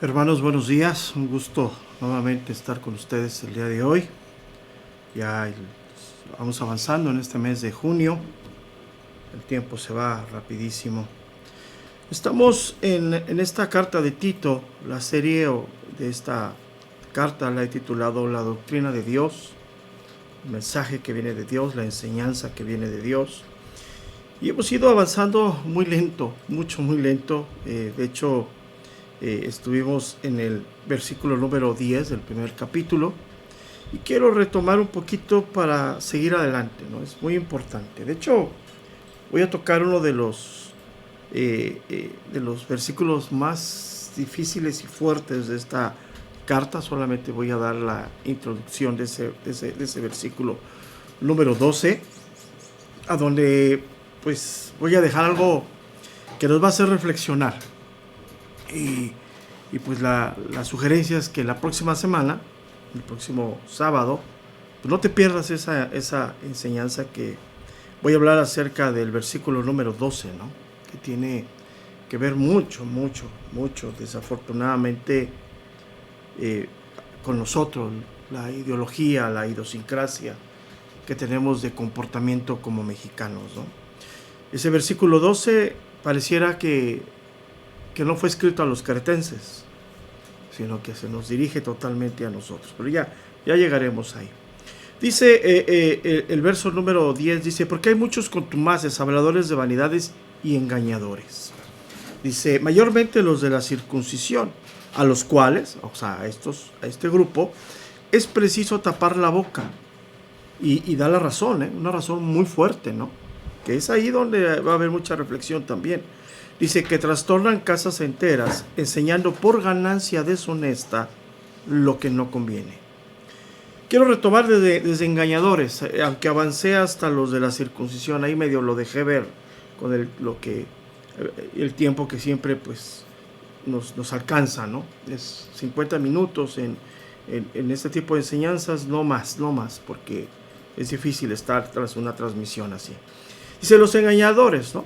Hermanos, buenos días. Un gusto nuevamente estar con ustedes el día de hoy. Vamos avanzando en este mes de junio. El tiempo se va rapidísimo. Estamos en esta carta de Tito. La serie de esta carta la he titulado La doctrina de Dios, el mensaje que viene de Dios, la enseñanza que viene de Dios. Y hemos ido avanzando muy lento, muy lento. De hecho, estuvimos en el versículo número 10 del primer capítulo y quiero retomar un poquito para seguir adelante, ¿no? Es muy importante. De hecho, voy a tocar uno de los versículos más difíciles y fuertes de esta carta. Solamente voy a dar la introducción de ese versículo número 12, a donde pues voy a dejar algo que nos va a hacer reflexionar. Y pues la sugerencia es que la próxima semana, el próximo sábado, pues no te pierdas esa enseñanza, que voy a hablar acerca del versículo número 12, ¿no? Que tiene que ver mucho, desafortunadamente, con nosotros, la ideología, la idiosincrasia que tenemos de comportamiento como mexicanos, ¿no? Ese versículo 12 pareciera que no fue escrito a los cretenses, sino que se nos dirige totalmente a nosotros. Pero ya llegaremos ahí. Dice el verso número 10, dice: porque hay muchos contumaces, habladores de vanidades y engañadores. Dice: mayormente los de la circuncisión, a los cuales, o sea, a este grupo, es preciso tapar la boca. Y da la razón, una razón muy fuerte, ¿no? Que es ahí donde va a haber mucha reflexión también. Dice que trastornan casas enteras, enseñando por ganancia deshonesta lo que no conviene. Quiero retomar desde engañadores, aunque avancé hasta los de la circuncisión. Ahí medio lo dejé ver con el tiempo que siempre pues nos alcanza, ¿no? Es 50 minutos en este tipo de enseñanzas, no más, porque es difícil estar tras una transmisión así. Dice los engañadores, ¿no?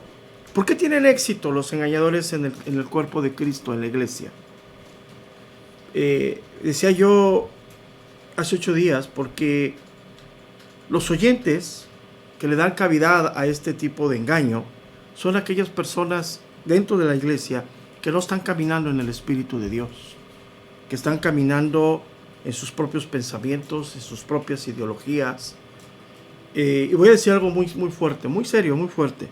¿Por qué tienen éxito los engañadores en el cuerpo de Cristo, en la iglesia? Decía yo hace 8 días, porque los oyentes que le dan cavidad a este tipo de engaño son aquellas personas dentro de la iglesia que no están caminando en el Espíritu de Dios, que están caminando en sus propios pensamientos, en sus propias ideologías. Y voy a decir algo muy fuerte, muy serio, muy fuerte.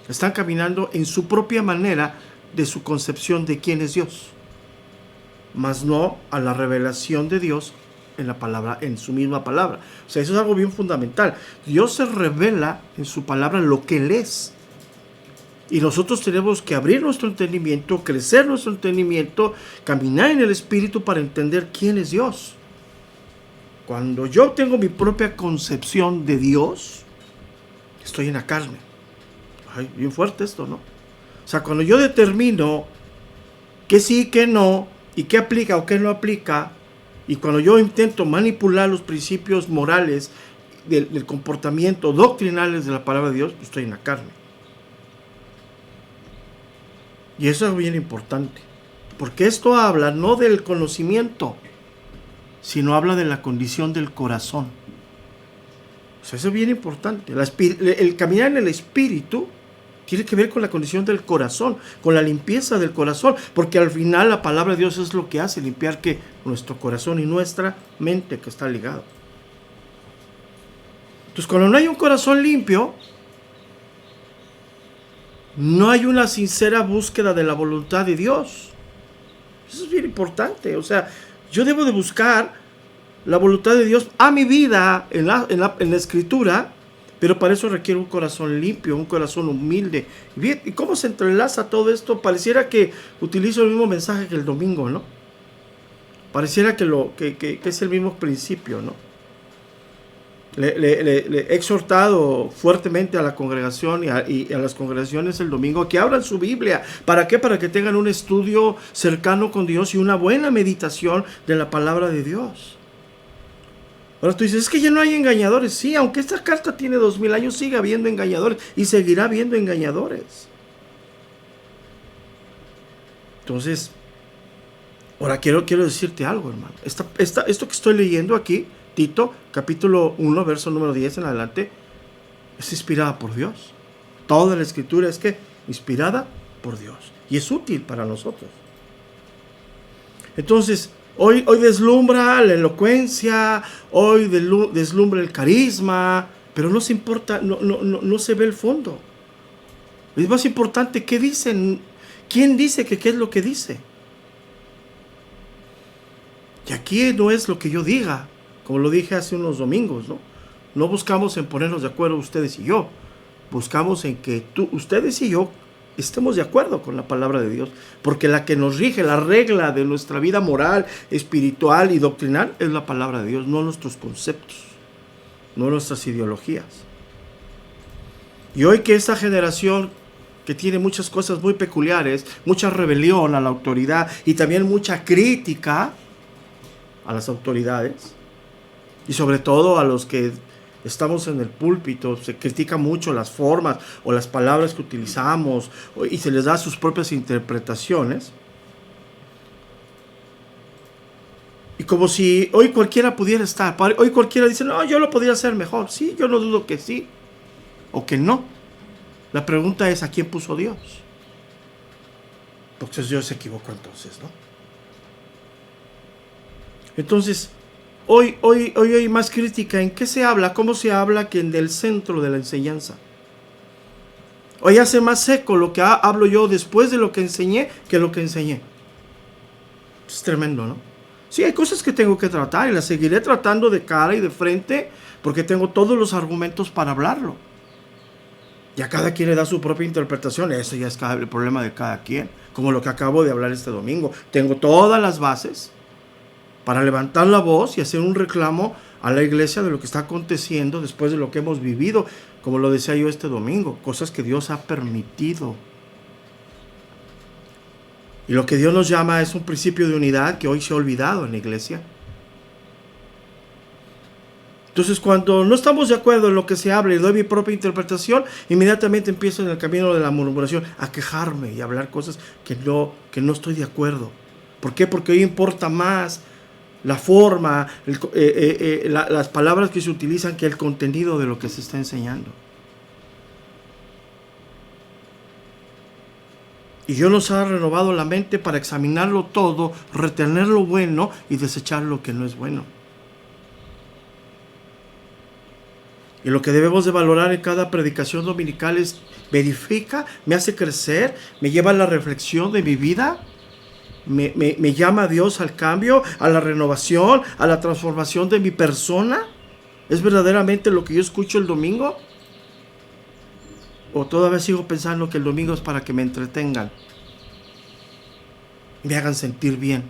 Están caminando en su propia manera de su concepción de quién es Dios, mas no a la revelación de Dios en la palabra, en su misma palabra. O sea, eso es algo bien fundamental. Dios se revela en su palabra lo que Él es. Y nosotros tenemos que abrir nuestro entendimiento, crecer nuestro entendimiento, caminar en el Espíritu para entender quién es Dios. Cuando yo tengo mi propia concepción de Dios, estoy en la carne. Ay, bien fuerte esto, ¿no? O sea, cuando yo determino qué sí, qué no, y qué aplica o qué no aplica, y cuando yo intento manipular los principios morales del comportamiento doctrinales de la palabra de Dios, pues estoy en la carne. Y eso es bien importante, porque esto habla no del conocimiento, sino habla de la condición del corazón. O sea, eso es bien importante. El caminar en el Espíritu tiene que ver con la condición del corazón, con la limpieza del corazón, porque al final la palabra de Dios es lo que hace limpiar que nuestro corazón y nuestra mente, que está ligado. Entonces, cuando no hay un corazón limpio, no hay una sincera búsqueda de la voluntad de Dios. Eso es bien importante. O sea, yo debo de buscar la voluntad de Dios a mi vida en la Escritura, pero para eso requiere un corazón limpio, un corazón humilde. ¿Y cómo se entrelaza todo esto? Pareciera que utilizo el mismo mensaje que el domingo, ¿no? Pareciera que es el mismo principio, ¿no? Le he exhortado fuertemente a la congregación y a las congregaciones el domingo que abran su Biblia. ¿Para qué? Para que tengan un estudio cercano con Dios y una buena meditación de la palabra de Dios. Ahora tú dices, es que ya no hay engañadores. Sí, aunque esta carta tiene 2000 años, sigue habiendo engañadores y seguirá habiendo engañadores. Entonces, Ahora quiero decirte algo, hermano. Esto que estoy leyendo aquí, Tito, capítulo 1, verso número 10 en adelante, es inspirada por Dios. Toda la escritura es que inspirada por Dios. Y es útil para nosotros. Entonces, hoy deslumbra la elocuencia, hoy deslumbra el carisma, pero no se importa, no se ve el fondo. Es más importante qué dicen, quién dice que qué es lo que dice. Y aquí no es lo que yo diga, como lo dije hace unos domingos, ¿no? No buscamos en ponernos de acuerdo ustedes y yo. Buscamos en que ustedes y yo estemos de acuerdo con la palabra de Dios. Porque la que nos rige, la regla de nuestra vida moral, espiritual y doctrinal es la palabra de Dios, no nuestros conceptos, no nuestras ideologías. Y hoy que esta generación que tiene muchas cosas muy peculiares, mucha rebelión a la autoridad y también mucha crítica a las autoridades, y sobre todo a los que estamos en el púlpito, se critica mucho las formas o las palabras que utilizamos y se les da sus propias interpretaciones. Y como si hoy cualquiera pudiera estar, hoy cualquiera dice, no, yo lo podría hacer mejor. Sí, yo no dudo que sí o que no. La pregunta es, ¿a quién puso Dios? Entonces Dios se equivocó entonces, ¿no? Entonces, hoy hay más crítica en qué se habla, cómo se habla, que en el centro de la enseñanza. Hoy hace más seco lo que hablo yo después de lo que enseñé que lo que enseñé. Es tremendo, ¿no? Sí, hay cosas que tengo que tratar y las seguiré tratando de cara y de frente porque tengo todos los argumentos para hablarlo. Y a cada quien le da su propia interpretación. Eso ya es el problema de cada quien. Como lo que acabo de hablar este domingo. Tengo todas las bases para levantar la voz y hacer un reclamo a la iglesia de lo que está aconteciendo después de lo que hemos vivido, como lo decía yo este domingo, cosas que Dios ha permitido. Y lo que Dios nos llama es un principio de unidad que hoy se ha olvidado en la iglesia. Entonces, cuando no estamos de acuerdo en lo que se habla y doy mi propia interpretación, inmediatamente empiezo en el camino de la murmuración a quejarme y a hablar cosas que no estoy de acuerdo. ¿Por qué? Porque hoy importa más la forma, las palabras que se utilizan que el contenido de lo que se está enseñando. Y Dios nos ha renovado la mente para examinarlo todo, retener lo bueno y desechar lo que no es bueno. Y lo que debemos de valorar en cada predicación dominical es, verifica, me hace crecer, me lleva a la reflexión de mi vida, me llama a Dios al cambio, a la renovación, a la transformación de mi persona. ¿Es verdaderamente lo que yo escucho el domingo? ¿O todavía sigo pensando que el domingo es para que me entretengan, me hagan sentir bien?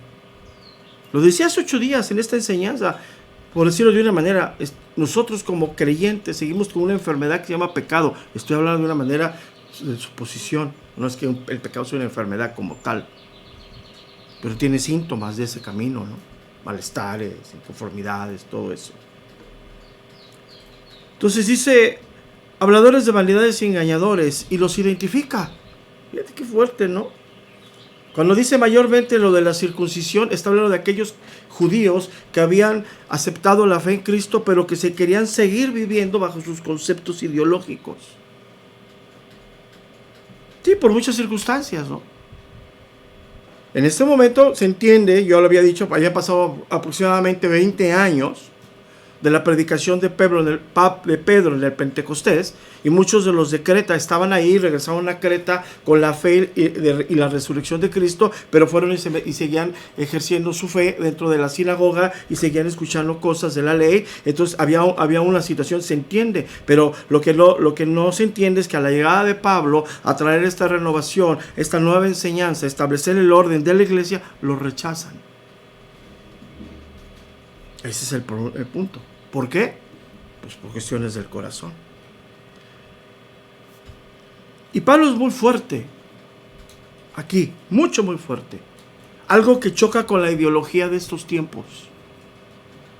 Lo decía hace 8 días en esta enseñanza. Por decirlo de una manera, nosotros como creyentes seguimos con una enfermedad que se llama pecado. Estoy hablando de una manera de suposición. No es que el pecado sea una enfermedad como tal, pero tiene síntomas de ese camino, ¿no? Malestares, inconformidades, todo eso. Entonces dice, habladores de vanidades y engañadores, y los identifica. Fíjate qué fuerte, ¿no? Cuando dice mayormente lo de la circuncisión, está hablando de aquellos judíos que habían aceptado la fe en Cristo, pero que se querían seguir viviendo bajo sus conceptos ideológicos. Sí, por muchas circunstancias, ¿no? En este momento se entiende, yo lo había dicho, había pasado aproximadamente 20 años de la predicación de Pedro en el Pentecostés, y muchos de los de Creta estaban ahí, regresaron a Creta con la fe y la resurrección de Cristo, pero fueron y seguían ejerciendo su fe dentro de la sinagoga y seguían escuchando cosas de la ley. Entonces había una situación, se entiende, pero lo que no se entiende es que a la llegada de Pablo a traer esta renovación, esta nueva enseñanza, establecer el orden de la iglesia, lo rechazan. Ese es el punto. ¿Por qué? Pues por cuestiones del corazón. Y Pablo es muy fuerte. Aquí, muy fuerte. Algo que choca con la ideología de estos tiempos.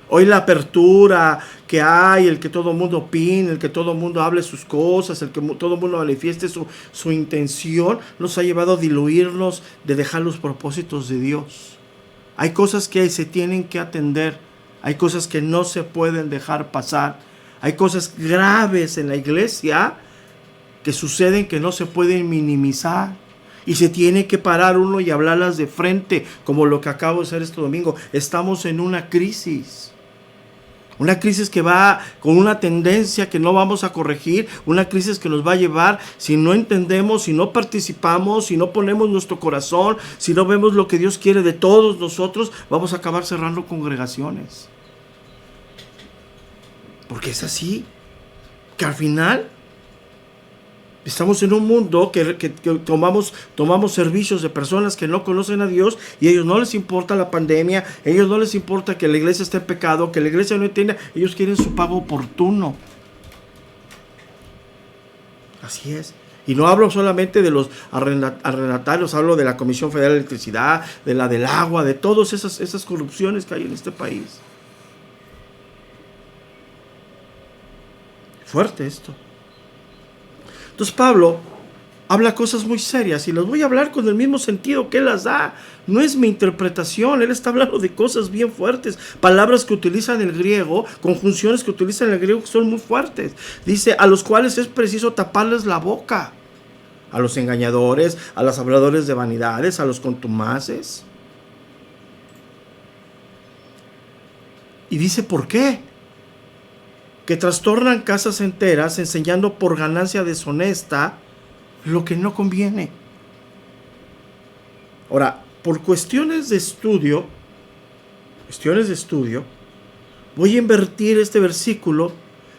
Hoy la apertura que hay, el que todo el mundo opine, el que todo el mundo hable sus cosas, el que todo el mundo manifieste su intención, nos ha llevado a diluirnos de dejar los propósitos de Dios. Hay cosas que se tienen que atender. Hay cosas que no se pueden dejar pasar. Hay cosas graves en la iglesia que suceden que no se pueden minimizar. Y se tiene que parar uno y hablarlas de frente, como lo que acabo de hacer este domingo. Estamos en una crisis. Una crisis que va con una tendencia que no vamos a corregir, una crisis que nos va a llevar, si no entendemos, si no participamos, si no ponemos nuestro corazón, si no vemos lo que Dios quiere de todos nosotros, vamos a acabar cerrando congregaciones. Porque es así, que al final estamos en un mundo que tomamos servicios de personas que no conocen a Dios y a ellos no les importa la pandemia, a ellos no les importa que la iglesia esté en pecado, que la iglesia no entienda, ellos quieren su pago oportuno. Así es. Y no hablo solamente de los arrendatarios, hablo de la Comisión Federal de Electricidad, de la del agua, de todas esas corrupciones que hay en este país. Fuerte esto. Entonces Pablo habla cosas muy serias y las voy a hablar con el mismo sentido que él las da. No es mi interpretación, él está hablando de cosas bien fuertes, palabras que utilizan en el griego, conjunciones que utilizan en el griego que son muy fuertes. Dice, a los cuales es preciso taparles la boca, a los engañadores, a los habladores de vanidades, a los contumaces. Y dice, ¿por qué? Que trastornan casas enteras enseñando por ganancia deshonesta lo que no conviene. Ahora, por cuestiones de estudio, voy a invertir este versículo.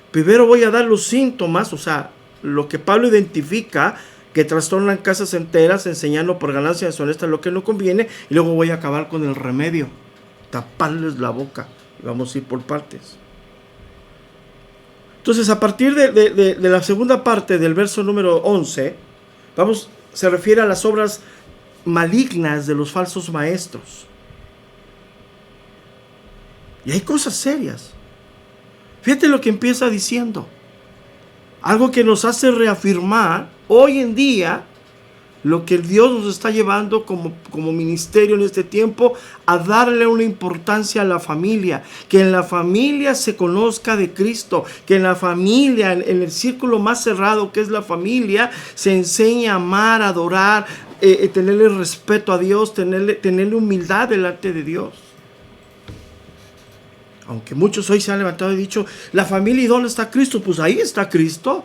Primero voy a dar los síntomas, o sea, lo que Pablo identifica, que trastornan casas enteras enseñando por ganancia deshonesta lo que no conviene, y luego voy a acabar con el remedio, taparles la boca. Y vamos a ir por partes. Entonces, a partir de la segunda parte del verso número 11, se refiere a las obras malignas de los falsos maestros. Y hay cosas serias. Fíjate lo que empieza diciendo. Algo que nos hace reafirmar hoy en día lo que Dios nos está llevando como ministerio en este tiempo, a darle una importancia a la familia, que en la familia se conozca de Cristo, que en la familia, en el círculo más cerrado que es la familia, se enseña a amar, a adorar, tenerle respeto a Dios, tenerle humildad delante de Dios. Aunque muchos hoy se han levantado y dicho, la familia, ¿y dónde está Cristo? Pues ahí está Cristo,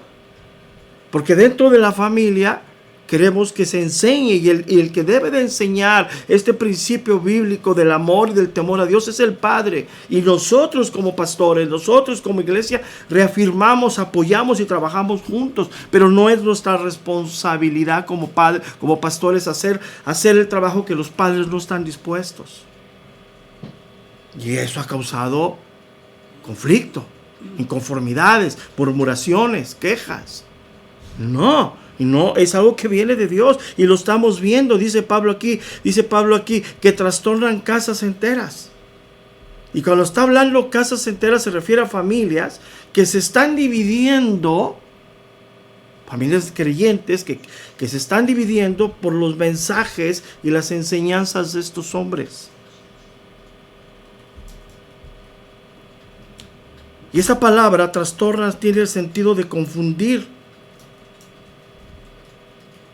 porque dentro de la familia queremos que se enseñe, y el que debe de enseñar este principio bíblico del amor y del temor a Dios es el Padre. Y nosotros como pastores, nosotros como iglesia, reafirmamos, apoyamos y trabajamos juntos. Pero no es nuestra responsabilidad como padres, como pastores, hacer el trabajo que los padres no están dispuestos. Y eso ha causado conflicto, inconformidades, murmuraciones, quejas. No, es algo que viene de Dios y lo estamos viendo, dice Pablo aquí, que trastornan casas enteras. Y cuando está hablando casas enteras se refiere a familias que se están dividiendo, familias creyentes que se están dividiendo por los mensajes y las enseñanzas de estos hombres. Y esa palabra trastorna tiene el sentido de confundir.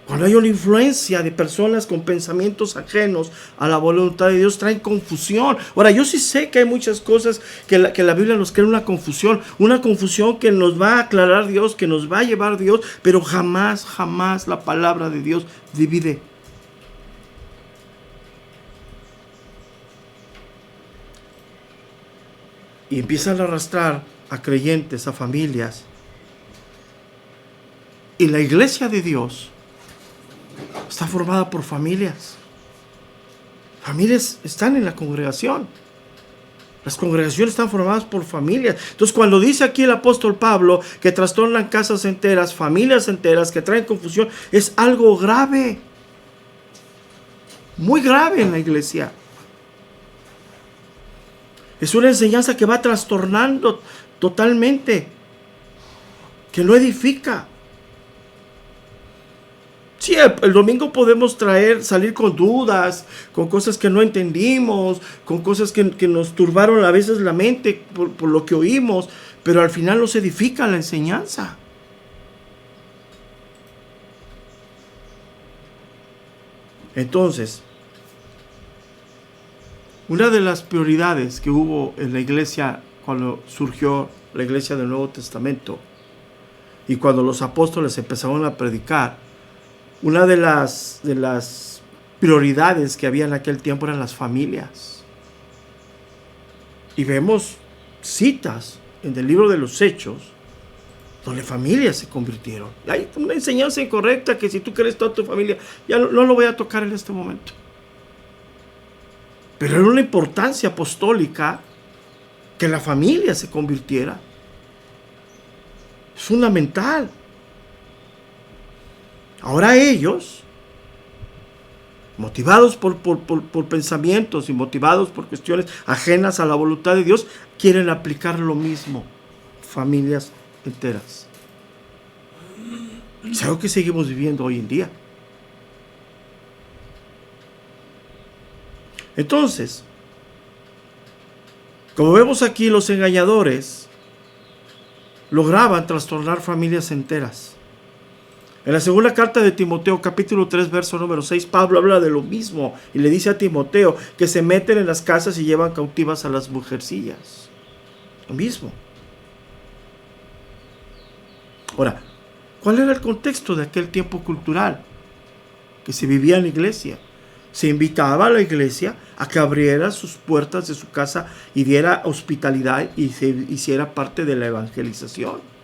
Cuando hay una influencia de personas con pensamientos ajenos a la voluntad de Dios, traen confusión. Ahora, yo sí sé que hay muchas cosas que la Biblia nos crea una confusión que nos va a aclarar Dios, que nos va a llevar Dios, pero jamás la palabra de Dios divide. Y empiezan a arrastrar a creyentes, a familias. Y la iglesia de Dios está formada por familias. Familias están en la congregación. Las congregaciones están formadas por familias. Entonces, cuando dice aquí el apóstol Pablo que trastornan casas enteras, familias enteras, que traen confusión, es algo grave. Muy grave en la iglesia. Es una enseñanza que va trastornando totalmente, que no edifica. Sí, el domingo podemos salir con dudas, con cosas que no entendimos, con cosas que nos turbaron a veces la mente por lo que oímos, pero al final nos edifica la enseñanza. Entonces, una de las prioridades que hubo en la iglesia cuando surgió la iglesia del Nuevo Testamento y cuando los apóstoles empezaron a predicar, una de las prioridades que había en aquel tiempo eran las familias. Y vemos citas en el libro de los Hechos donde familias se convirtieron. Hay una enseñanza incorrecta que si tú quieres toda tu familia, ya no lo voy a tocar en este momento. Pero era una importancia apostólica que la familia se convirtiera. Es fundamental. Ahora ellos, motivados por pensamientos y motivados por cuestiones ajenas a la voluntad de Dios, quieren aplicar lo mismo. Familias enteras. Es algo que seguimos viviendo hoy en día. Entonces, como vemos aquí, los engañadores lograban trastornar familias enteras. En la segunda carta de Timoteo, capítulo 3, verso número 6, Pablo habla de lo mismo y le dice a Timoteo que se meten en las casas y llevan cautivas a las mujercillas. Lo mismo. Ahora, ¿cuál era el contexto de aquel tiempo cultural que se vivía en la iglesia? Se invitaba a la iglesia a que abriera sus puertas de su casa y diera hospitalidad y se hiciera parte de la evangelización.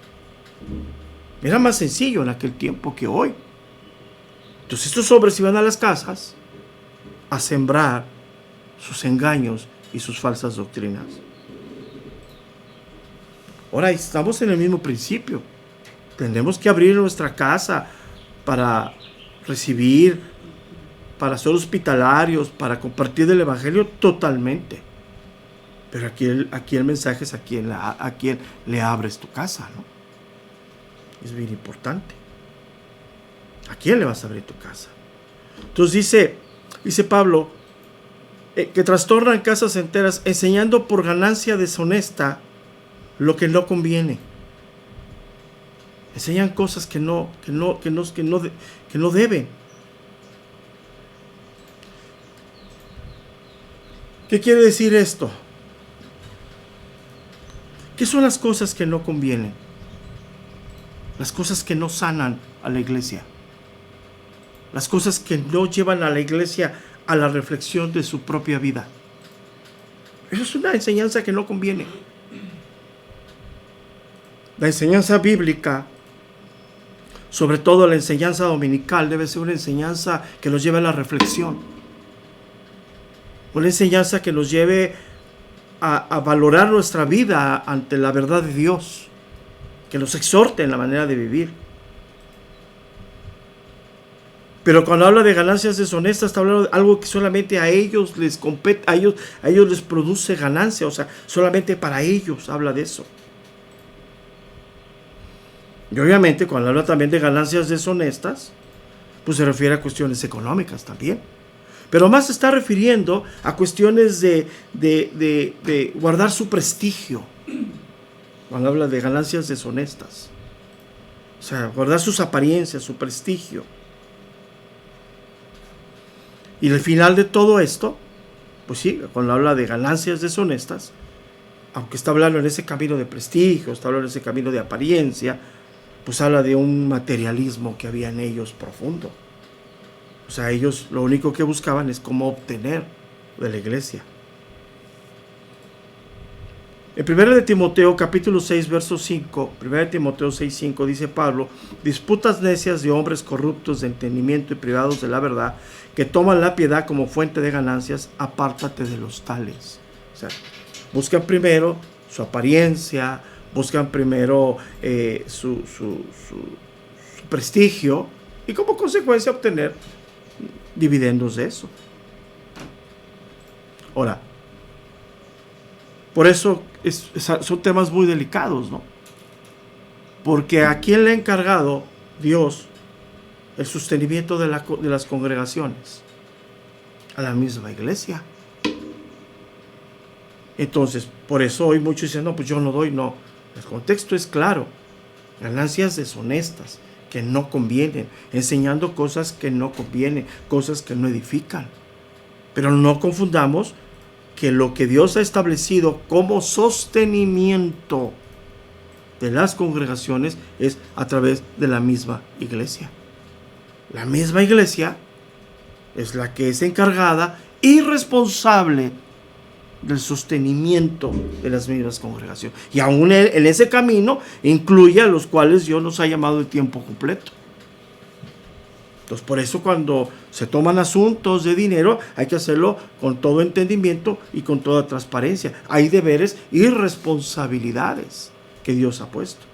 Era más sencillo en aquel tiempo que hoy. Entonces estos hombres iban a las casas a sembrar sus engaños y sus falsas doctrinas. Ahora estamos en el mismo principio. Tenemos que abrir nuestra casa para recibir, para ser hospitalarios, para compartir el evangelio totalmente. Pero aquí el mensaje es a quien le abres tu casa, ¿no? Es bien importante. ¿A quién le vas a abrir tu casa? Entonces dice Pablo, que trastornan casas enteras, enseñando por ganancia deshonesta lo que no conviene. Enseñan cosas que no deben. ¿Qué quiere decir esto? ¿Qué son las cosas que no convienen? Las cosas que no sanan a la iglesia. Las cosas que no llevan a la iglesia a la reflexión de su propia vida. Eso es una enseñanza que no conviene. La enseñanza bíblica, sobre todo la enseñanza dominical, debe ser una enseñanza que nos lleve a la reflexión. Una enseñanza que nos lleve a valorar nuestra vida ante la verdad de Dios, que nos exhorte en la manera de vivir. Pero cuando habla de ganancias deshonestas, está hablando de algo que solamente a ellos les compete, a ellos les produce ganancia, o sea, solamente para ellos habla de eso. Y obviamente cuando habla también de ganancias deshonestas, pues se refiere a cuestiones económicas también. Pero más se está refiriendo a cuestiones de guardar su prestigio. Cuando habla de ganancias deshonestas. O sea, guardar sus apariencias, su prestigio. Y al final de todo esto, pues sí, cuando habla de ganancias deshonestas, aunque está hablando en ese camino de prestigio, está hablando en ese camino de apariencia, pues habla de un materialismo que había en ellos profundo. O sea, ellos lo único que buscaban es cómo obtener de la iglesia. En 1 de Timoteo capítulo 6 verso 5, 1 Timoteo 6, 5 dice Pablo, disputas necias de hombres corruptos de entendimiento y privados de la verdad, que toman la piedad como fuente de ganancias, apártate de los tales. O sea, buscan primero su apariencia, buscan primero su prestigio y como consecuencia obtener dividendos de eso. Ahora, por eso son temas muy delicados, ¿no? Porque a quién le ha encargado Dios el sostenimiento de las congregaciones? A la misma iglesia. Entonces, por eso hoy muchos dicen, no, pues yo no doy, no. El contexto es claro. Ganancias deshonestas, que no convienen, enseñando cosas que no convienen, cosas que no edifican. Pero no confundamos que lo que Dios ha establecido como sostenimiento de las congregaciones es a través de la misma iglesia. La misma iglesia es la que es encargada y responsable del sostenimiento de las mismas congregaciones. Y aún en ese camino incluye a los cuales Dios nos ha llamado de tiempo completo. Entonces, por eso cuando se toman asuntos de dinero, hay que hacerlo con todo entendimiento y con toda transparencia. Hay deberes y responsabilidades que Dios ha puesto.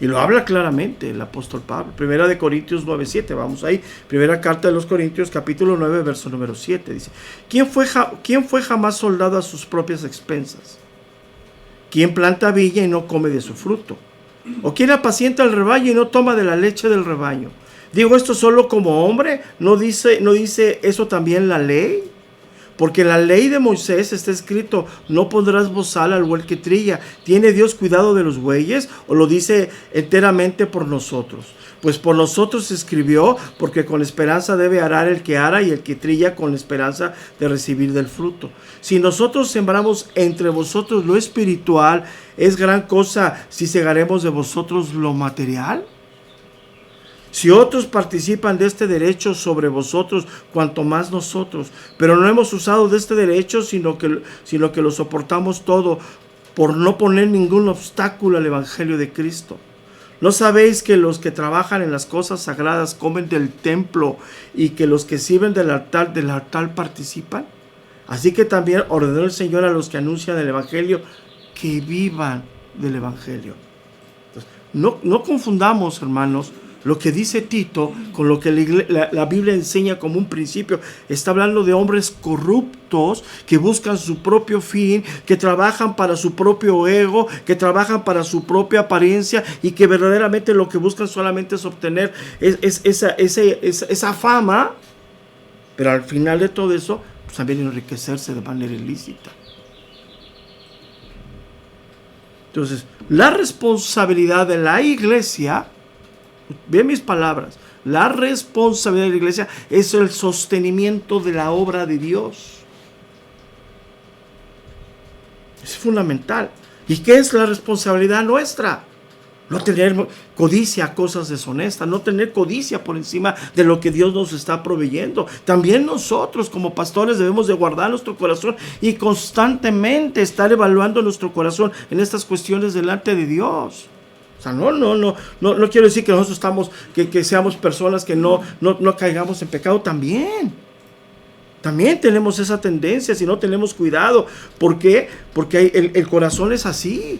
Y lo habla claramente el apóstol Pablo. Primera de Corintios 9:7. Vamos ahí. Primera carta de los Corintios, capítulo 9, verso número 7. Dice: ¿Quién fue jamás soldado a sus propias expensas? ¿Quién planta viña y no come de su fruto? ¿O quién apacienta el rebaño y no toma de la leche del rebaño? Digo esto solo como hombre. ¿No dice eso también la ley? Porque en la ley de Moisés está escrito: no pondrás bozal al buey que trilla. ¿Tiene Dios cuidado de los bueyes? ¿O lo dice enteramente por nosotros? Pues por nosotros se escribió, porque con esperanza debe arar el que ara y el que trilla con esperanza de recibir del fruto. Si nosotros sembramos entre vosotros lo espiritual, ¿es gran cosa si segaremos de vosotros lo material? Si otros participan de este derecho sobre vosotros, cuanto más nosotros. Pero no hemos usado de este derecho, sino que lo soportamos todo, por no poner ningún obstáculo al evangelio de Cristo. ¿No sabéis que los que trabajan en las cosas sagradas comen del templo, y que los que sirven del altar participan? Así que también ordenó el Señor a los que anuncian el evangelio que vivan del evangelio. Entonces, no confundamos, hermanos, lo que dice Tito con lo que la Biblia enseña como un principio. Está hablando de hombres corruptos que buscan su propio fin, que trabajan para su propio ego, que trabajan para su propia apariencia, y que verdaderamente lo que buscan solamente es obtener esa fama, pero al final de todo eso, pues también enriquecerse de manera ilícita. Entonces, la responsabilidad de la iglesia, bien mis palabras, la responsabilidad de la iglesia es el sostenimiento de la obra de Dios. Es fundamental. ¿Y qué es la responsabilidad nuestra? No tener codicia a cosas deshonestas, no tener codicia por encima de lo que Dios nos está proveyendo. También nosotros como pastores debemos de guardar nuestro corazón y constantemente estar evaluando nuestro corazón en estas cuestiones delante de Dios. O sea, no quiero decir que nosotros que seamos personas que no caigamos en pecado. También tenemos esa tendencia si no tenemos cuidado. ¿Por qué? Porque el corazón es así.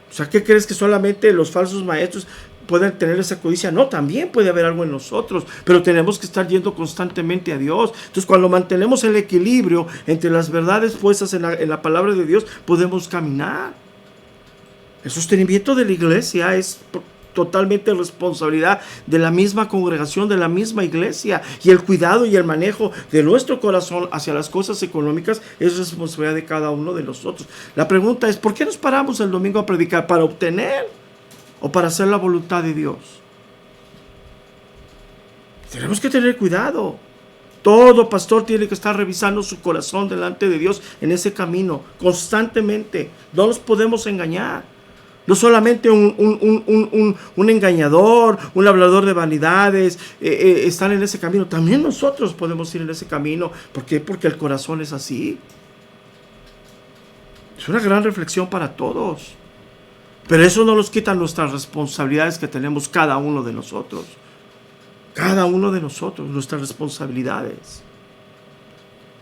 O sea, ¿qué crees que solamente los falsos maestros pueden tener esa codicia? No, también puede haber algo en nosotros, pero tenemos que estar yendo constantemente a Dios. Entonces, cuando mantenemos el equilibrio entre las verdades puestas en la palabra de Dios, podemos caminar. El sostenimiento de la iglesia es totalmente responsabilidad de la misma congregación, de la misma iglesia, y el cuidado y el manejo de nuestro corazón hacia las cosas económicas es responsabilidad de cada uno de nosotros. La pregunta es: ¿por qué nos paramos el domingo a predicar? ¿Para obtener o para hacer la voluntad de Dios? Tenemos que tener cuidado. Todo pastor tiene que estar revisando su corazón delante de Dios en ese camino constantemente. No nos podemos engañar. No solamente un engañador, un hablador de vanidades están en ese camino. También nosotros podemos ir en ese camino. ¿Por qué? Porque el corazón es así. Es una gran reflexión para todos. Pero eso no nos quita nuestras responsabilidades que tenemos cada uno de nosotros. Cada uno de nosotros, nuestras responsabilidades.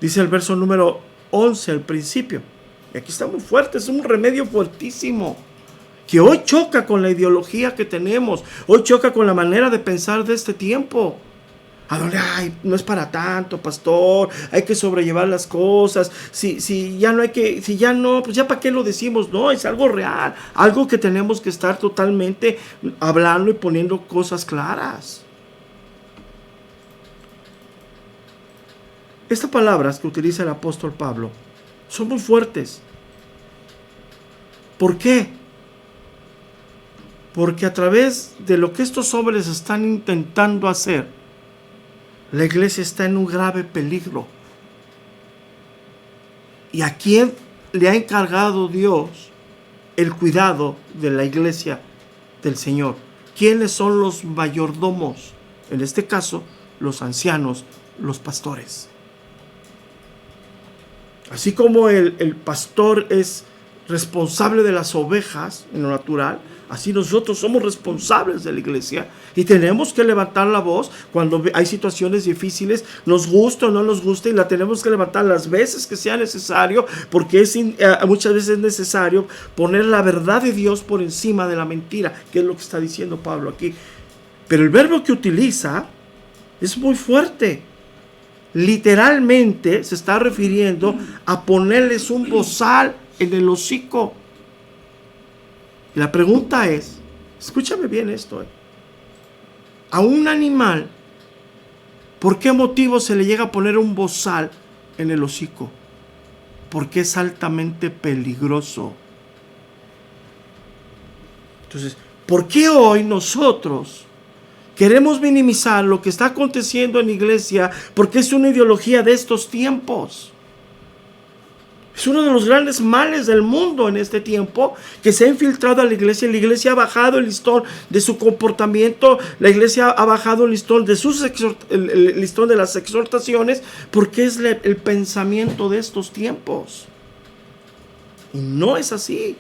Dice el verso número 11 al principio. Y aquí está muy fuerte, es un remedio fuertísimo, que hoy choca con la ideología que tenemos, hoy choca con la manera de pensar de este tiempo. A donde, ay, no es para tanto, pastor, hay que sobrellevar las cosas, si ya no hay que, si ya no, pues ya para qué lo decimos, no, es algo real, algo que tenemos que estar totalmente hablando y poniendo cosas claras. Estas palabras que utiliza el apóstol Pablo son muy fuertes. ¿Por qué? Porque a través de lo que estos hombres están intentando hacer, la iglesia está en un grave peligro. ¿Y a quién le ha encargado Dios el cuidado de la iglesia del Señor? ¿Quiénes son los mayordomos? En este caso, los ancianos, los pastores. Así como el pastor es responsable de las ovejas en lo natural, así nosotros somos responsables de la iglesia y tenemos que levantar la voz cuando hay situaciones difíciles, nos gusta o no nos gusta, y la tenemos que levantar las veces que sea necesario, porque muchas veces es necesario poner la verdad de Dios por encima de la mentira, que es lo que está diciendo Pablo aquí. Pero el verbo que utiliza es muy fuerte. Literalmente se está refiriendo a ponerles un bozal en el hocico. Y la pregunta es, escúchame bien esto, a un animal, ¿por qué motivo se le llega a poner un bozal en el hocico? Porque es altamente peligroso. Entonces, ¿por qué hoy nosotros queremos minimizar lo que está aconteciendo en la iglesia? Porque es una ideología de estos tiempos. Es uno de los grandes males del mundo en este tiempo, que se ha infiltrado a la iglesia. La iglesia ha bajado el listón de su comportamiento. La iglesia ha bajado el listón de el listón de las exhortaciones, porque es el pensamiento de estos tiempos. Y no es así.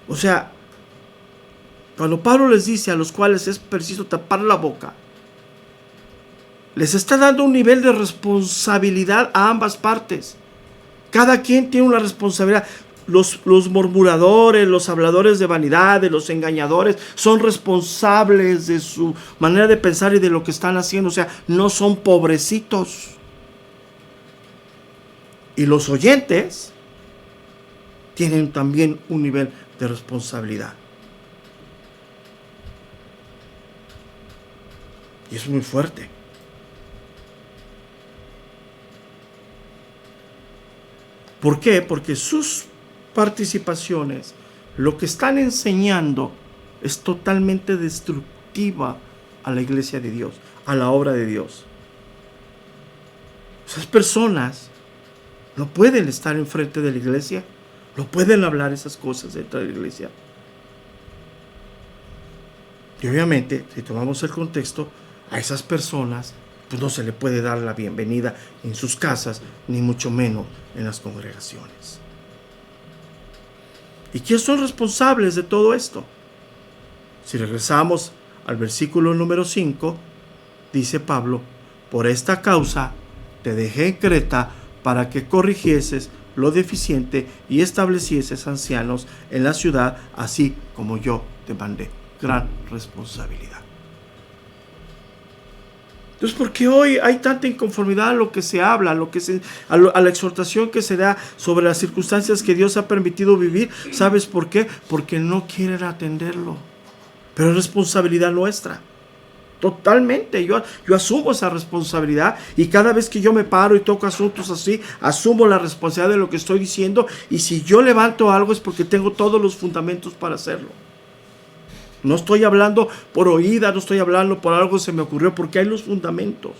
O sea, cuando Pablo les dice a los cuales es preciso tapar la boca, les está dando un nivel de responsabilidad a ambas partes. Cada quien tiene una responsabilidad. Los murmuradores, los habladores de vanidad, los engañadores, son responsables de su manera de pensar y de lo que están haciendo. O sea, no son pobrecitos. Y los oyentes tienen también un nivel de responsabilidad. Y es muy fuerte. ¿Por qué? Porque sus participaciones, lo que están enseñando, es totalmente destructiva a la iglesia de Dios, a la obra de Dios. Esas personas no pueden estar enfrente de la iglesia, no pueden hablar esas cosas dentro de la iglesia. Y obviamente, si tomamos el contexto, a esas personas pues no se le puede dar la bienvenida en sus casas, ni mucho menos en las congregaciones. ¿Y quiénes son responsables de todo esto? Si regresamos al versículo número 5, dice Pablo: por esta causa te dejé en Creta para que corrigieses lo deficiente y establecieses ancianos en la ciudad, así como yo te mandé. Gran responsabilidad. Entonces, ¿por qué hoy hay tanta inconformidad a lo que se habla, a la exhortación que se da sobre las circunstancias que Dios ha permitido vivir? ¿Sabes por qué? Porque no quieren atenderlo. Pero es responsabilidad nuestra. Totalmente. Yo asumo esa responsabilidad, y cada vez que yo me paro y toco asuntos así, asumo la responsabilidad de lo que estoy diciendo, y si yo levanto algo es porque tengo todos los fundamentos para hacerlo. No estoy hablando por oída, no estoy hablando por algo que se me ocurrió, porque hay los fundamentos.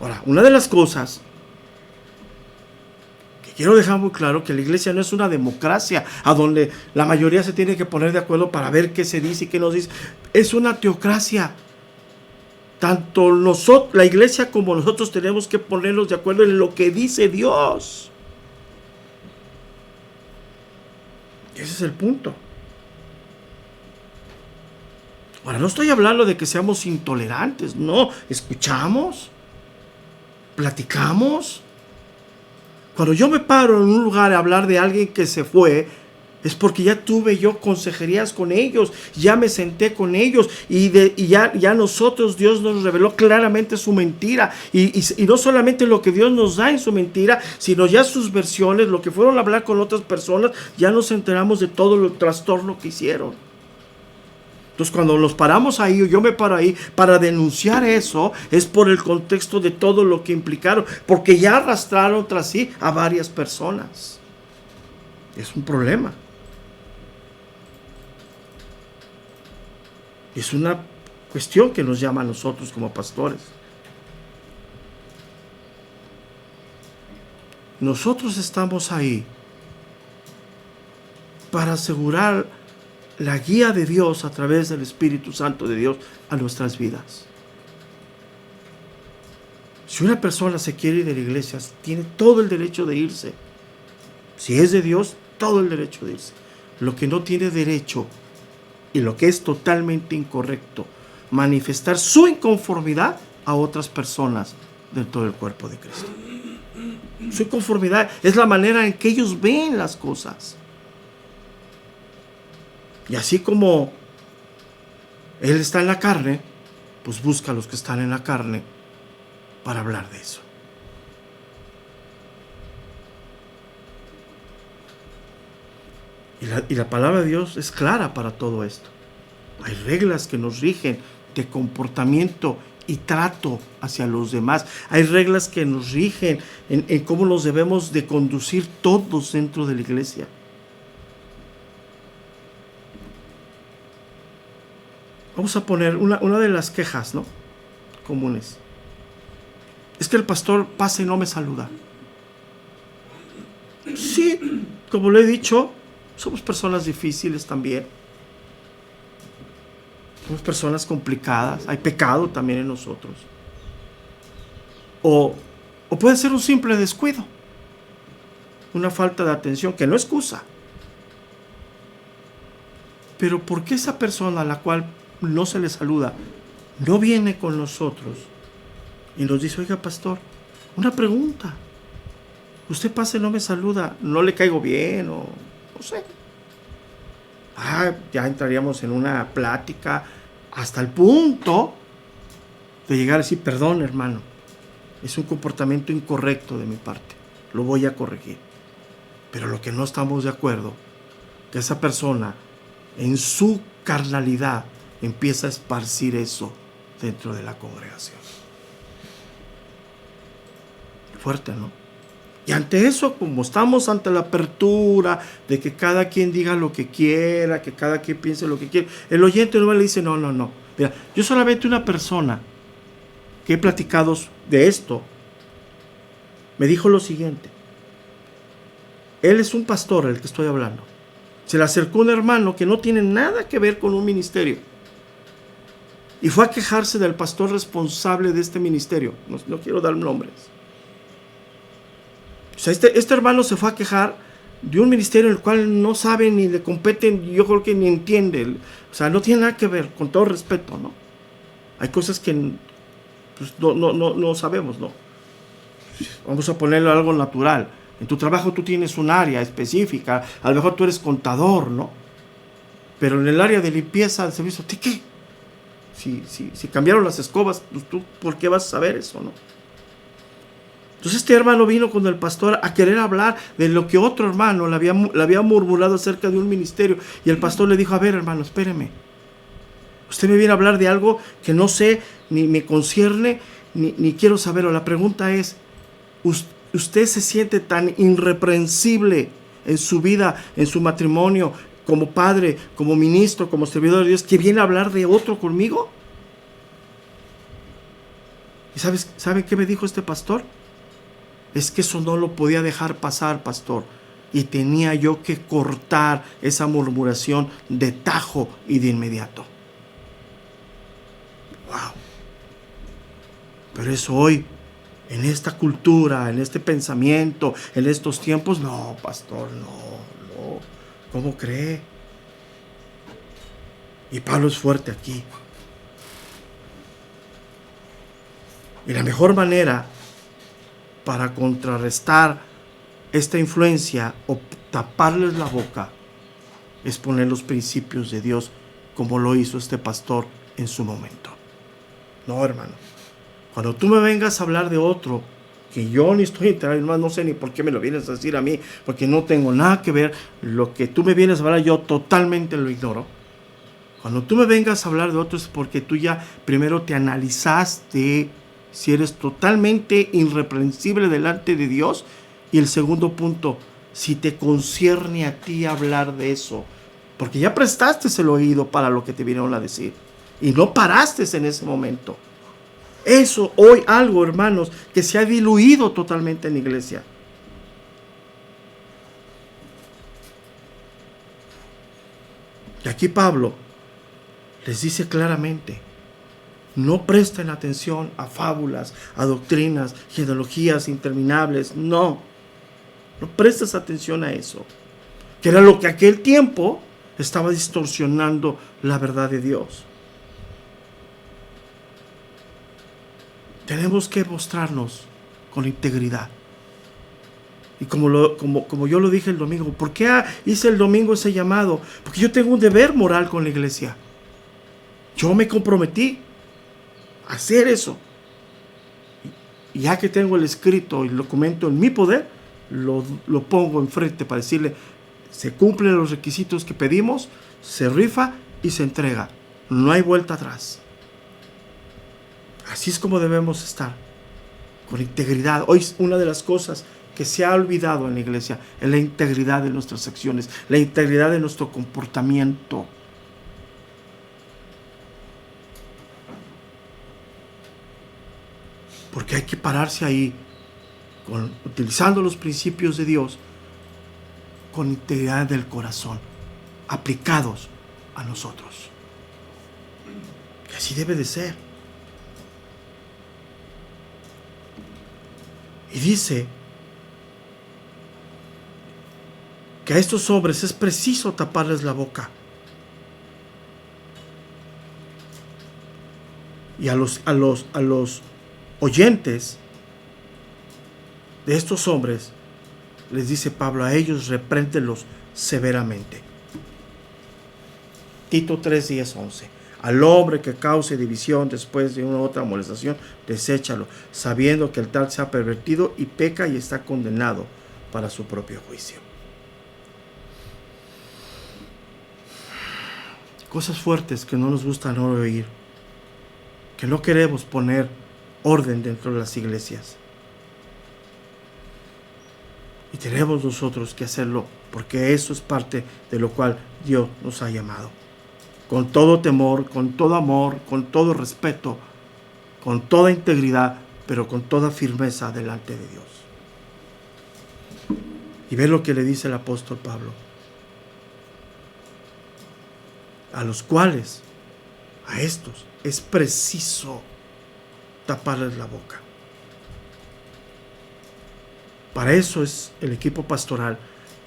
Ahora, una de las cosas que quiero dejar muy claro, que la iglesia no es una democracia a donde la mayoría se tiene que poner de acuerdo para ver qué se dice y qué no dice. Es una teocracia. Tanto la iglesia como nosotros tenemos que ponernos de acuerdo en lo que dice Dios. Ese es el punto. Ahora, no estoy hablando de que seamos intolerantes, no, escuchamos, platicamos. Cuando yo me paro en un lugar a hablar de alguien que se fue, Es porque ya tuve yo consejerías con ellos, ya me senté con ellos y ya nosotros, Dios nos reveló claramente su mentira. Y no solamente lo que Dios nos da en su mentira, sino ya sus versiones, lo que fueron a hablar con otras personas, ya nos enteramos de todo el trastorno que hicieron. Entonces cuando nos paramos ahí, o yo me paro ahí para denunciar eso, es por el contexto de todo lo que implicaron, porque ya arrastraron tras sí a varias personas. Es un problema. Es una cuestión que nos llama a nosotros como pastores. Nosotros estamos ahí para asegurar la guía de Dios a través del Espíritu Santo de Dios a nuestras vidas. Si una persona se quiere ir de la iglesia, tiene todo el derecho de irse. Si es de Dios, todo el derecho de irse. Lo que no tiene derecho y lo que es totalmente incorrecto, manifestar su inconformidad a otras personas dentro del cuerpo de Cristo. Su inconformidad es la manera en que ellos ven las cosas. Y así como Él está en la carne, pues busca a los que están en la carne para hablar de eso. Y la palabra de Dios es clara para todo esto. Hay reglas que nos rigen de comportamiento y trato hacia los demás. Hay reglas que nos rigen en cómo nos debemos de conducir todos dentro de la iglesia. Vamos a poner una de las quejas, ¿no?, comunes. Es que el pastor pasa y no me saluda. Sí, como lo he dicho, somos personas difíciles también. Somos personas complicadas. Hay pecado también en nosotros. O puede ser un simple descuido. Una falta de atención que no excusa. Pero ¿por qué esa persona a la cual no se le saluda no viene con nosotros y nos dice: oiga, pastor, una pregunta? Usted pasa y no me saluda, ¿no le caigo bien o no sé? Ya entraríamos en una plática hasta el punto de llegar a decir: perdón, hermano, es un comportamiento incorrecto de mi parte, lo voy a corregir. Pero lo que no estamos de acuerdo, que esa persona en su carnalidad empieza a esparcir eso dentro de la congregación. Fuerte, ¿no? Y ante eso, como estamos ante la apertura de que cada quien diga lo que quiera, que cada quien piense lo que quiere, el oyente no le dice: no. Mira, yo solamente una persona que he platicado de esto me dijo lo siguiente. Él es un pastor, el que estoy hablando. Se le acercó un hermano que no tiene nada que ver con un ministerio y fue a quejarse del pastor responsable de este ministerio. No quiero dar nombres. O sea, este hermano se fue a quejar de un ministerio en el cual no sabe ni le competen, yo creo que ni entiende. O sea, no tiene nada que ver, con todo respeto, ¿no? Hay cosas que pues, no sabemos, ¿no? Vamos a ponerlo algo natural. En tu trabajo tú tienes un área específica, a lo mejor tú eres contador, ¿no? Pero en el área de limpieza, de servicio, ¿de qué? Si cambiaron las escobas, pues tú, ¿por qué vas a saber eso, no? Entonces este hermano vino con el pastor a querer hablar de lo que otro hermano le había murmurado acerca de un ministerio. Y el pastor le dijo: a ver, hermano, espéreme. Usted me viene a hablar de algo que no sé, ni me concierne, ni quiero saberlo. La pregunta es: ¿usted se siente tan irreprensible en su vida, en su matrimonio, como padre, como ministro, como servidor de Dios, que viene a hablar de otro conmigo? ¿Y saben qué me dijo este pastor? Es que eso no lo podía dejar pasar, pastor. Y tenía yo que cortar esa murmuración de tajo y de inmediato. ¡Wow! Pero eso hoy, en esta cultura, en este pensamiento, en estos tiempos, no, pastor, no. ¿Cómo cree? Y Pablo es fuerte aquí. Y la mejor manera para contrarrestar esta influencia o taparles la boca es poner los principios de Dios como lo hizo este pastor en su momento. No, hermano. Cuando tú me vengas a hablar de otro, que yo ni estoy enterado, no sé ni por qué me lo vienes a decir a mí, porque no tengo nada que ver, lo que tú me vienes a hablar yo totalmente lo ignoro. Cuando tú me vengas a hablar de otro es porque tú ya primero te analizaste si eres totalmente irreprensible delante de Dios. Y el segundo punto, si te concierne a ti hablar de eso, porque ya prestaste el oído para lo que te vinieron a decir y no paraste en ese momento. Eso hoy algo, hermanos, que se ha diluido totalmente en la iglesia. Y aquí Pablo les dice claramente, no presten atención a fábulas, a doctrinas, genealogías interminables, no prestes atención a eso, que era lo que aquel tiempo estaba distorsionando la verdad de Dios. Tenemos que mostrarnos con integridad. Y como yo lo dije el domingo, ¿por qué hice el domingo ese llamado? Porque yo tengo un deber moral con la iglesia. Yo me comprometí a hacer eso. Y ya que tengo el escrito y el documento en mi poder, lo pongo enfrente para decirle, se cumplen los requisitos que pedimos, se rifa y se entrega. No hay vuelta atrás. Así es como debemos estar, con integridad. Hoy una de las cosas que se ha olvidado en la iglesia es la integridad de nuestras acciones, la integridad de nuestro comportamiento. Porque hay que pararse ahí, utilizando los principios de Dios, con integridad del corazón, aplicados a nosotros. Y así debe de ser. Y dice que a estos hombres es preciso taparles la boca. Y a los oyentes de estos hombres, les dice Pablo, a ellos repréndelos severamente. Tito 3, 10, 11. Al hombre que cause división después de una otra molestación, deséchalo, sabiendo que el tal se ha pervertido y peca y está condenado para su propio juicio. Cosas fuertes que no nos gustan oír, que no queremos poner orden dentro de las iglesias. Y tenemos nosotros que hacerlo, porque eso es parte de lo cual Dios nos ha llamado. Con todo temor, con todo amor, con todo respeto, con toda integridad, pero con toda firmeza delante de Dios. Y ve lo que le dice el apóstol Pablo. A los cuales, a estos, es preciso taparles la boca. Para eso es el equipo pastoral,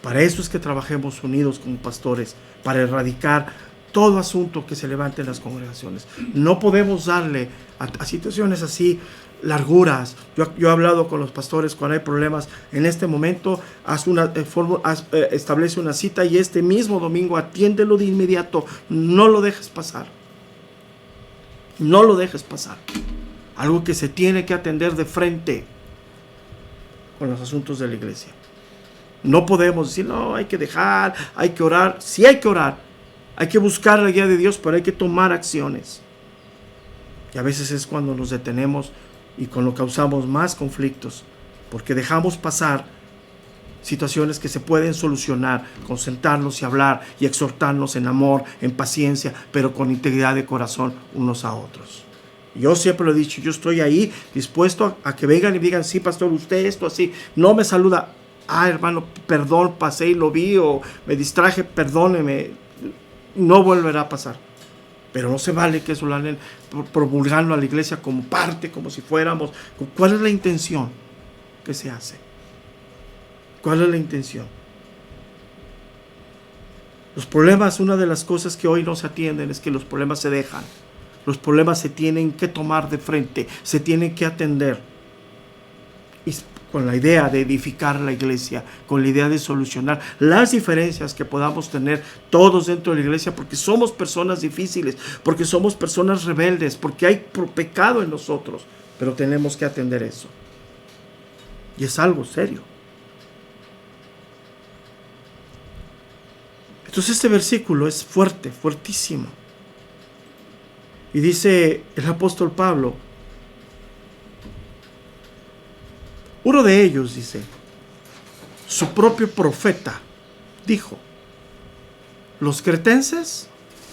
para eso es que trabajemos unidos como pastores, para erradicar todo asunto que se levante en las congregaciones. No podemos darle a situaciones así larguras. Yo he hablado con los pastores cuando hay problemas. En este momento establece una cita y este mismo domingo atiéndelo de inmediato. No lo dejes pasar. No lo dejes pasar. Algo que se tiene que atender de frente con los asuntos de la iglesia. No podemos decir, no, hay que dejar, hay que orar. Sí hay que orar. Hay que buscar la guía de Dios, pero hay que tomar acciones. Y a veces es cuando nos detenemos y cuando causamos más conflictos, porque dejamos pasar situaciones que se pueden solucionar con sentarnos y hablar y exhortarnos en amor, en paciencia, pero con integridad de corazón unos a otros. Yo siempre lo he dicho, yo estoy ahí dispuesto a que vengan y digan, sí, pastor, usted esto así, no me saluda. Hermano, perdón, pasé y lo vi o me distraje, perdóneme. No volverá a pasar. Pero no se vale que eso lo hagan promulgando a la iglesia como parte, como si fuéramos. ¿Cuál es la intención que se hace? ¿Cuál es la intención? Los problemas, una de las cosas que hoy no se atienden es que los problemas se dejan. Los problemas se tienen que tomar de frente, se tienen que atender. con la idea de edificar la iglesia, con la idea de solucionar las diferencias que podamos tener todos dentro de la iglesia, porque somos personas difíciles, porque somos personas rebeldes, porque hay pecado en nosotros, pero tenemos que atender eso. Y es algo serio. Entonces este versículo es fuerte, fuertísimo. Y dice el apóstol Pablo, uno de ellos, dice, su propio profeta, dijo, los cretenses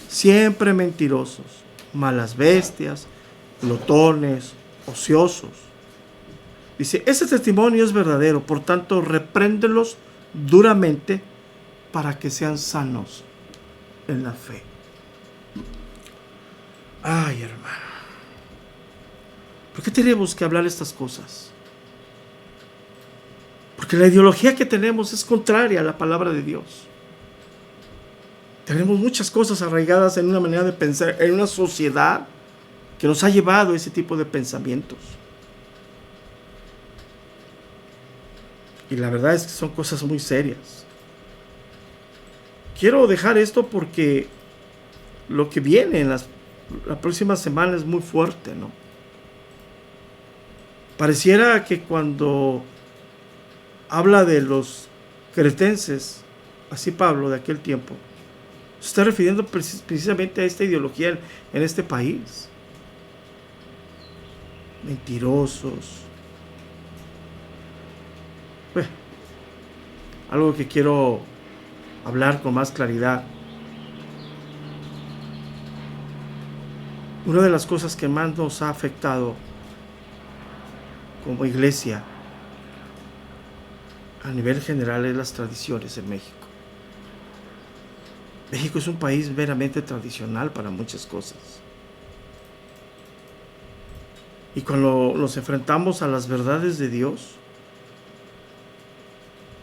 siempre mentirosos, malas bestias, glotones, ociosos. Dice, ese testimonio es verdadero, por tanto, repréndelos duramente para que sean sanos en la fe. Ay, hermano, ¿por qué tenemos que hablar estas cosas? Porque la ideología que tenemos es contraria a la palabra de Dios. Tenemos muchas cosas arraigadas en una manera de pensar, en una sociedad que nos ha llevado a ese tipo de pensamientos. Y la verdad es que son cosas muy serias. Quiero dejar esto porque lo que viene en la próxima semana es muy fuerte, ¿no? Pareciera que cuando habla de los cretenses, así Pablo de aquel tiempo, se está refiriendo precisamente a esta ideología en este país. Mentirosos. Bueno, algo que quiero hablar con más claridad. Una de las cosas que más nos ha afectado como iglesia a nivel general es las tradiciones en México. México es un país meramente tradicional para muchas cosas. Y cuando nos enfrentamos a las verdades de Dios,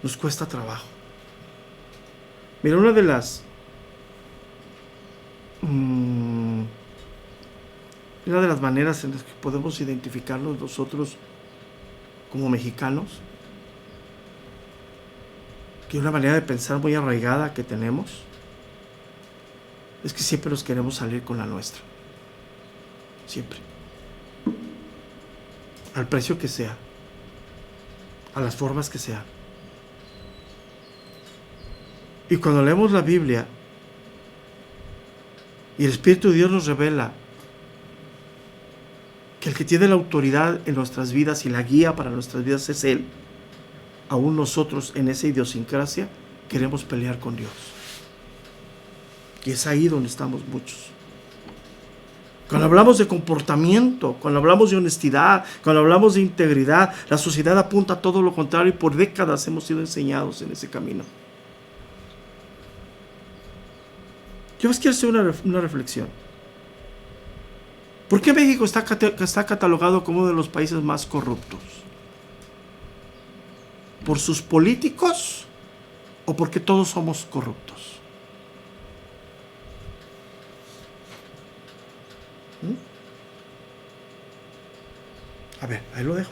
nos cuesta trabajo. Mira, una de las maneras en las que podemos identificarnos nosotros como mexicanos, que una manera de pensar muy arraigada que tenemos, es que siempre nos queremos salir con la nuestra. Siempre. Al precio que sea. A las formas que sean. Y cuando leemos la Biblia y el Espíritu de Dios nos revela que el que tiene la autoridad en nuestras vidas y la guía para nuestras vidas es Él, aún nosotros en esa idiosincrasia queremos pelear con Dios. Y es ahí donde estamos muchos. Cuando hablamos de comportamiento, cuando hablamos de honestidad, cuando hablamos de integridad, la sociedad apunta a todo lo contrario y por décadas hemos sido enseñados en ese camino. Yo les quiero hacer una reflexión. ¿Por qué México está catalogado como uno de los países más corruptos? ¿Por sus políticos o porque todos somos corruptos? A ver, ahí lo dejo.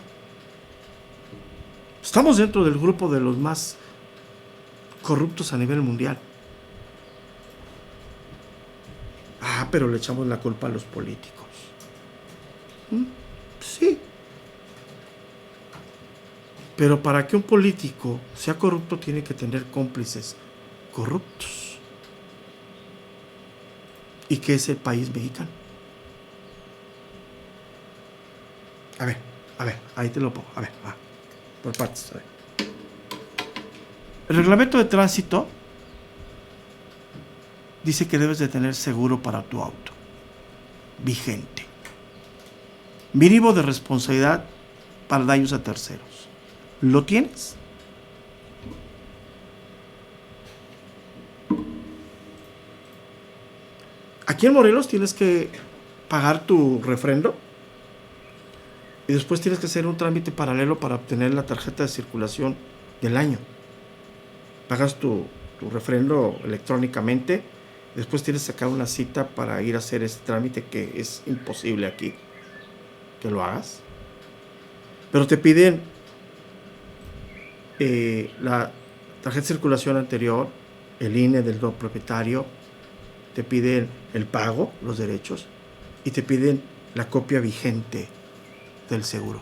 Estamos dentro del grupo de los más corruptos a nivel mundial. Pero le echamos la culpa a los políticos. Sí. Pero para que un político sea corrupto tiene que tener cómplices corruptos. ¿Y qué es el país mexicano? A ver, ahí te lo pongo. A ver, por partes. A ver. El reglamento de tránsito dice que debes de tener seguro para tu auto, vigente. Mínimo de responsabilidad para daños a terceros. ¿Lo tienes? Aquí en Morelos tienes que pagar tu refrendo y después tienes que hacer un trámite paralelo para obtener la tarjeta de circulación del año. Pagas tu refrendo electrónicamente. Después tienes que sacar una cita para ir a hacer este trámite que es imposible aquí que lo hagas. Pero te piden la tarjeta de circulación anterior, el INE del propietario, te piden el pago, los derechos, y te piden la copia vigente del seguro.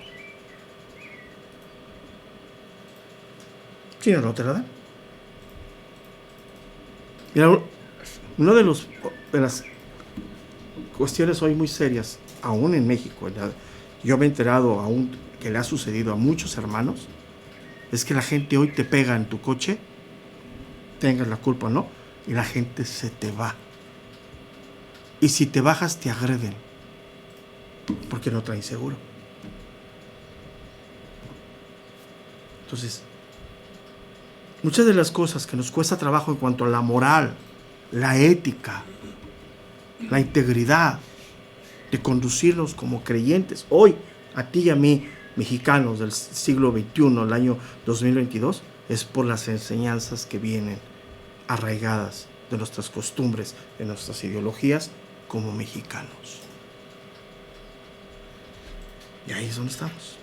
Si no, no te la dan. Mira, una de las cuestiones hoy muy serias, aún en México, yo me he enterado aún que le ha sucedido a muchos hermanos, es que la gente hoy te pega en tu coche, tengas la culpa o no, y la gente se te va. Y si te bajas te agreden, porque no traen seguro. Entonces, muchas de las cosas que nos cuesta trabajo en cuanto a la moral, la ética, la integridad de conducirnos como creyentes, hoy, a ti y a mí, mexicanos del siglo XXI, el año 2022, es por las enseñanzas que vienen arraigadas de nuestras costumbres, de nuestras ideologías como mexicanos. Y ahí es donde estamos.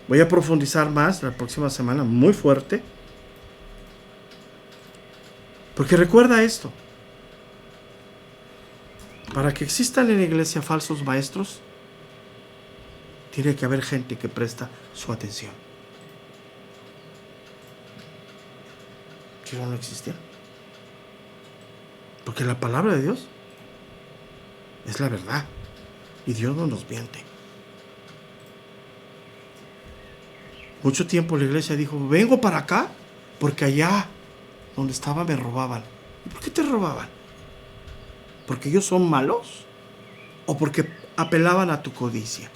Voy a profundizar más la próxima semana, muy fuerte, porque recuerda esto: para que existan en la iglesia falsos maestros, tiene que haber gente que presta su atención. Si no, no existiera. Porque la palabra de Dios es la verdad, y Dios no nos miente. Mucho tiempo la iglesia dijo: vengo para acá porque allá donde estaba me robaban. ¿Y por qué te robaban? ¿Porque ellos son malos? ¿O porque apelaban a tu codicia?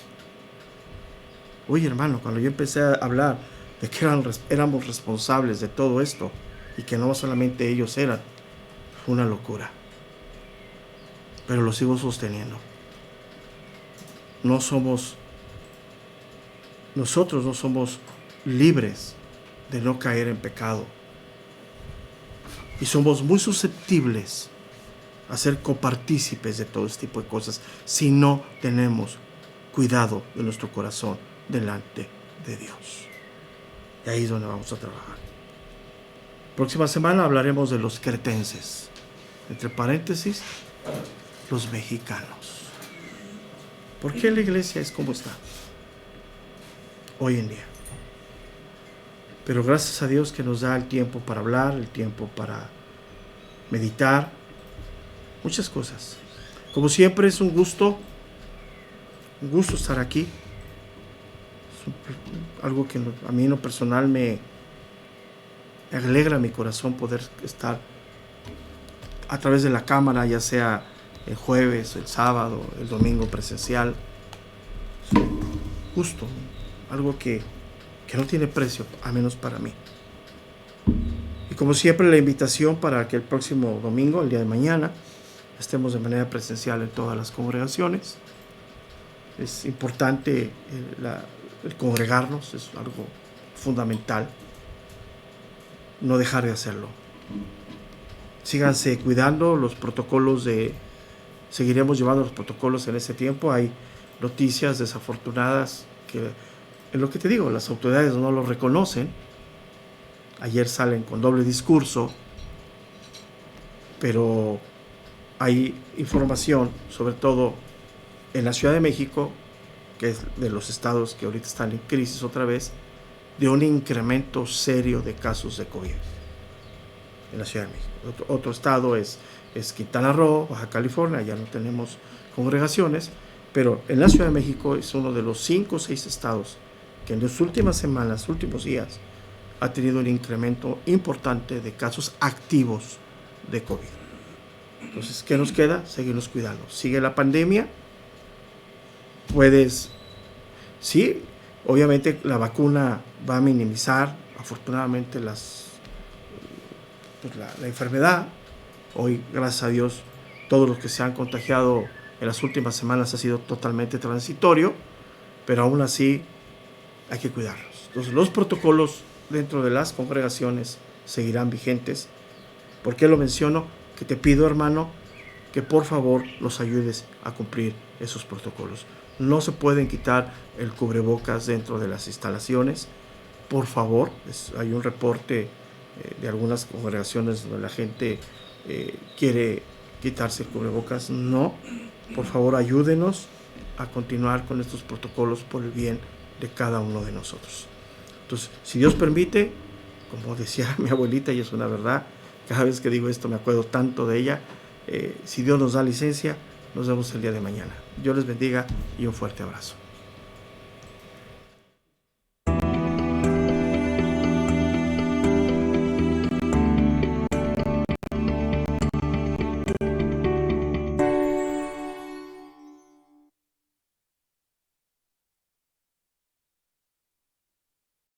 Oye, hermano, cuando yo empecé a hablar de que éramos responsables de todo esto y que no solamente ellos eran, fue una locura. Pero lo sigo sosteniendo. Nosotros no somos libres de no caer en pecado. Y somos muy susceptibles a ser copartícipes de todo este tipo de cosas si no tenemos cuidado de nuestro corazón delante de Dios. Y ahí es donde vamos a trabajar. Próxima semana hablaremos de los cretenses, entre paréntesis, los mexicanos. ¿Por qué la iglesia es como está hoy en día? Pero gracias a Dios que nos da el tiempo para hablar, el tiempo para meditar, muchas cosas. Como siempre, es un gusto estar aquí. Es algo que a mí en lo personal me alegra mi corazón poder estar a través de la cámara, ya sea el jueves, el sábado, el domingo presencial. Es un gusto, algo que no tiene precio, a menos para mí. Y como siempre, la invitación para que el próximo domingo, el día de mañana, estemos de manera presencial en todas las congregaciones. Es importante el congregarnos, es algo fundamental. No dejar de hacerlo. Síganse cuidando los protocolos seguiremos llevando los protocolos en ese tiempo. Hay noticias desafortunadas que, en lo que te digo, las autoridades no lo reconocen. Ayer salen con doble discurso, pero hay información, sobre todo en la Ciudad de México, que es de los estados que ahorita están en crisis otra vez, de un incremento serio de casos de COVID en la Ciudad de México. Otro estado es Quintana Roo, Baja California, ya no tenemos congregaciones, pero en la Ciudad de México es uno de los 5 o 6 estados que en las últimas semanas, últimos días, ha tenido un incremento importante de casos activos de COVID. Entonces, ¿qué nos queda? Seguirnos cuidando. Sigue la pandemia. Sí, obviamente la vacuna va a minimizar, afortunadamente, la enfermedad. Hoy, gracias a Dios, todos los que se han contagiado en las últimas semanas ha sido totalmente transitorio, pero aún así hay que cuidarnos. Entonces, los protocolos dentro de las congregaciones seguirán vigentes. ¿Por qué lo menciono? Que te pido, hermano, que por favor los ayudes a cumplir esos protocolos. No se pueden quitar el cubrebocas dentro de las instalaciones. por favor, hay un reporte de algunas congregaciones donde la gente quiere quitarse el cubrebocas. No, por favor, ayúdenos a continuar con estos protocolos por el bien de cada uno de nosotros. Entonces, si Dios permite, como decía mi abuelita, y es una verdad, cada vez que digo esto me acuerdo tanto de ella, si Dios nos da licencia, nos vemos el día de mañana. Dios les bendiga y un fuerte abrazo.